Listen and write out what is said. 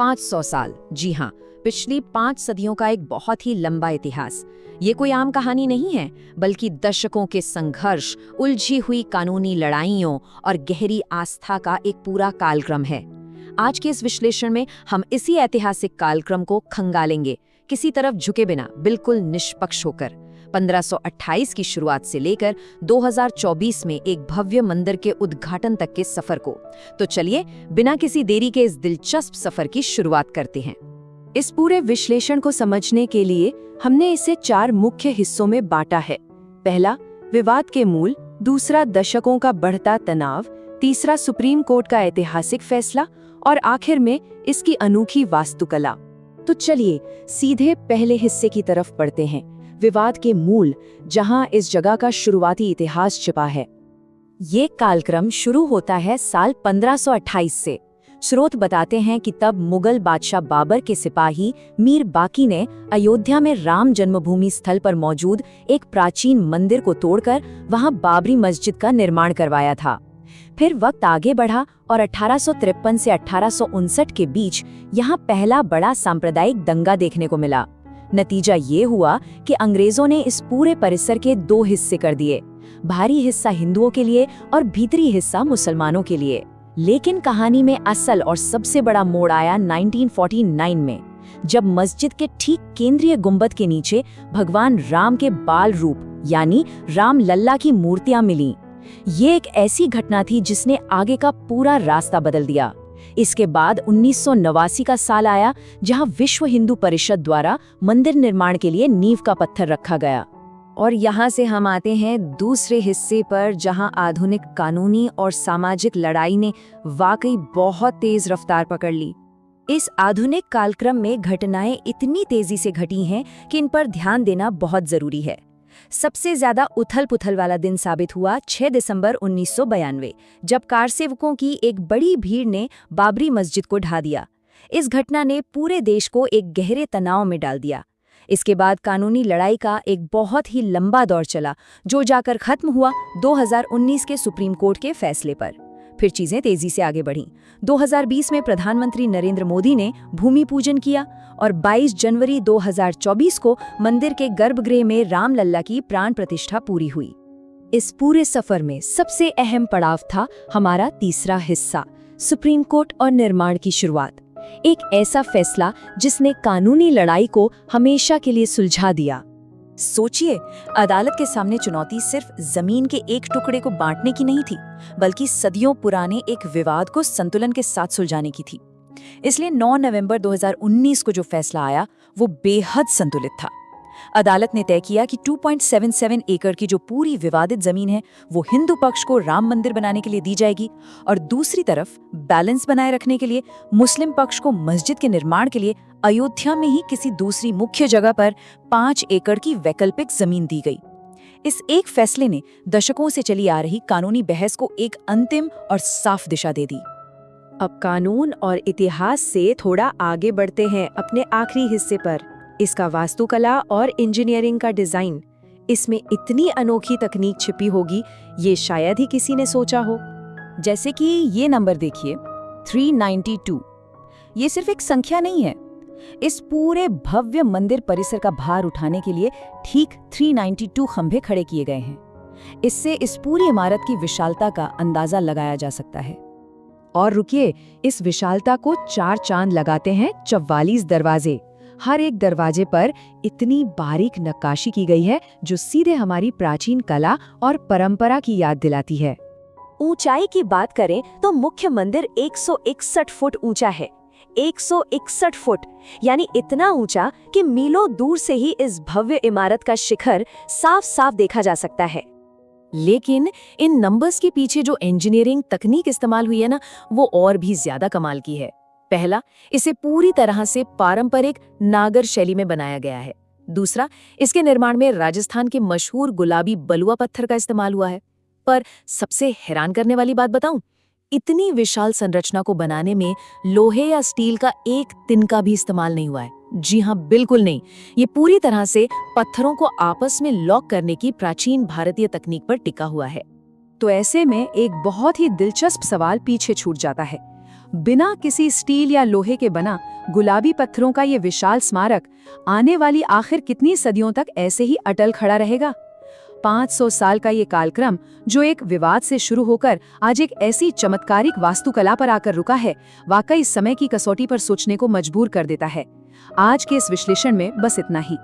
500 साल, जी हाँ, पिछली 5 सदियों का एक बहुत ही लंबा इतिहास। ये कोई आम कहानी नहीं है, बल्कि दशकों के संघर्ष, उलझी हुई कानूनी लड़ाइयों और गहरी आस्था का एक पूरा कालक्रम है। आज के इस विश्लेषण में हम इसी ऐतिहासिक कालक्रम को खंगालेंगे, किसी तरफ झुके बिना, बिल्कुल निष्पक्ष होकर। 1528 की शुरुआत से लेकर 2024 में एक भव्य मंदिर के उद्घाटन तक के सफर को। तो चलिए बिना किसी देरी के इस दिलचस्प सफर की शुरुआत करते हैं। इस पूरे विश्लेषण को समझने के लिए हमने इसे 4 मुख्य हिस्सों में बांटा है। पहला, विवाद के मूल। दूसरा, दशकों का बढ़ता तनाव। तीसरा, सुप्रीम कोर्ट का ऐतिहासिक फैसला। और आखिर में इसकी अनोखी वास्तुकला। तो चलिए सीधे पहले हिस्से की तरफ बढ़ते हैं, विवाद के मूल, जहां इस जगह का शुरुआती इतिहास छिपा है। ये कालक्रम शुरू होता है साल 1528 से। स्रोत बताते हैं कि तब मुगल बादशाह बाबर के सिपाही मीर बाकी ने अयोध्या में राम जन्मभूमि स्थल पर मौजूद एक प्राचीन मंदिर को तोड़कर वहां बाबरी मस्जिद का निर्माण करवाया था। फिर वक्त आगे बढ़ा और 1853 से 1859 के बीच यहाँ पहला बड़ा सांप्रदायिक दंगा देखने को मिला। नतीजा ये हुआ कि अंग्रेजों ने इस पूरे परिसर के 2 हिस्से कर दिए, बाहरी हिस्सा हिंदुओं के लिए और भीतरी हिस्सा मुसलमानों के लिए। लेकिन कहानी में असल और सबसे बड़ा मोड़ आया 1949 में, जब मस्जिद के ठीक केंद्रीय गुंबद के नीचे भगवान राम के बाल रूप यानी राम लल्ला की मूर्तियां मिलीं। ये एक ऐसी घटना थी जिसने आगे का पूरा रास्ता बदल दिया। इसके बाद 1989 का साल आया, जहां विश्व हिंदू परिषद द्वारा मंदिर निर्माण के लिए नींव का पत्थर रखा गया। और यहाँ से हम आते हैं दूसरे हिस्से पर, जहां आधुनिक कानूनी और सामाजिक लड़ाई ने वाकई बहुत तेज रफ्तार पकड़ ली। इस आधुनिक कालक्रम में घटनाएं इतनी तेजी से घटी हैं कि इन पर ध्यान देना बहुत जरूरी है। सबसे ज्यादा उथल-पुथल वाला दिन साबित हुआ 6 दिसंबर 1992, जब कारसेवकों की एक बड़ी भीड़ ने बाबरी मस्जिद को ढा दिया। इस घटना ने पूरे देश को एक गहरे तनाव में डाल दिया। इसके बाद कानूनी लड़ाई का एक बहुत ही लंबा दौर चला, जो जाकर खत्म हुआ 2019 के सुप्रीम कोर्ट के फैसले पर। फिर चीजें तेजी से आगे बढ़ीं। 2020 में प्रधानमंत्री नरेंद्र मोदी ने भूमि पूजन किया और 22 जनवरी 2024 को मंदिर के गर्भगृह में रामलल्ला की प्राण प्रतिष्ठा पूरी हुई। इस पूरे सफर में सबसे अहम पड़ाव था हमारा तीसरा हिस्सा, सुप्रीम कोर्ट और निर्माण की शुरुआत। एक ऐसा फैसला जिसने कानूनी लड़ाई को हमेशा के लिए सुलझा दिया। सोचिए, अदालत के सामने चुनौती सिर्फ जमीन के एक टुकड़े को बांटने की नहीं थी, बल्कि सदियों पुराने एक विवाद को संतुलन के साथ सुलझाने की थी। इसलिए 9 नवंबर 2019 को जो फैसला आया, वो बेहद संतुलित था। अदालत ने तय किया कि 2.77 एकड़ की जो पूरी विवादित जमीन है, वो हिंदू पक्ष को राम मंदिर बनाने के लिए दी जाएगी, और दूसरी तरफ बैलेंस बनाए रखने के लिए मुस्लिम पक्ष को मस्जिद के निर्माण के लिए अयोध्या में ही किसी दूसरी मुख्य जगह पर 5 एकड़ की वैकल्पिक जमीन दी गई। इस एक फैसले ने दशकों से चली आ रही कानूनी बहस को एक अंतिम और साफ दिशा दे दी। अब कानून और इतिहास से थोड़ा आगे बढ़ते हैं अपने आखिरी हिस्से पर, इसका वास्तुकला और इंजीनियरिंग का डिजाइन। इसमें इतनी अनोखी तकनीक छिपी होगी, ये शायद ही किसी ने सोचा हो। जैसे कि ये नंबर देखिए, 392। ये सिर्फ एक संख्या नहीं है। इस पूरे भव्य मंदिर परिसर का भार उठाने के लिए ठीक 392 खंभे खड़े किए गए हैं। इससे इस पूरी इमारत की विशालता का अंदाजा लगाया जा सकता है। और रुकिए, इस विशालता को 4 चांद लगाते हैं 44 दरवाजे। हर एक दरवाजे पर इतनी बारीक नक्काशी की गई है, जो सीधे हमारी प्राचीन कला और परंपरा की याद दिलाती है। ऊंचाई की बात करें तो मुख्य मंदिर 161 फुट ऊंचा है। 161 फुट, यानी इतना ऊंचा कि मीलों दूर से ही इस भव्य इमारत का शिखर साफ साफ देखा जा सकता है। लेकिन इन नंबर्स के पीछे जो इंजीनियरिंग तकनीक इस्तेमाल हुई है ना, वो और भी ज्यादा कमाल की है। पहला, इसे पूरी तरह से पारंपरिक नागर शैली में बनाया गया है। दूसरा, इसके निर्माण में राजस्थान के मशहूर गुलाबी बलुआ पत्थर का इस्तेमाल हुआ है। पर सबसे हैरान करने वाली बात बताऊं, इतनी विशाल संरचना को बनाने में लोहे या स्टील का एक तिनका भी इस्तेमाल नहीं हुआ है। जी हाँ, बिल्कुल नहीं। ये पूरी तरह से पत्थरों को आपस में लॉक करने की प्राचीन भारतीय तकनीक पर टिका हुआ है। तो ऐसे में एक बहुत ही दिलचस्प सवाल पीछे छूट जाता है। बिना किसी स्टील या लोहे के बना गुलाबी पत्थरों का ये विशाल स्मारक आने वाली आखिर कितनी सदियों तक ऐसे ही अटल खड़ा रहेगा? 500 साल का ये कालक्रम, जो एक विवाद से शुरू होकर आज एक ऐसी चमत्कारिक वास्तुकला पर आकर रुका है, वाकई समय की कसौटी पर सोचने को मजबूर कर देता है। आज के इस विश्लेषण में बस इतना ही।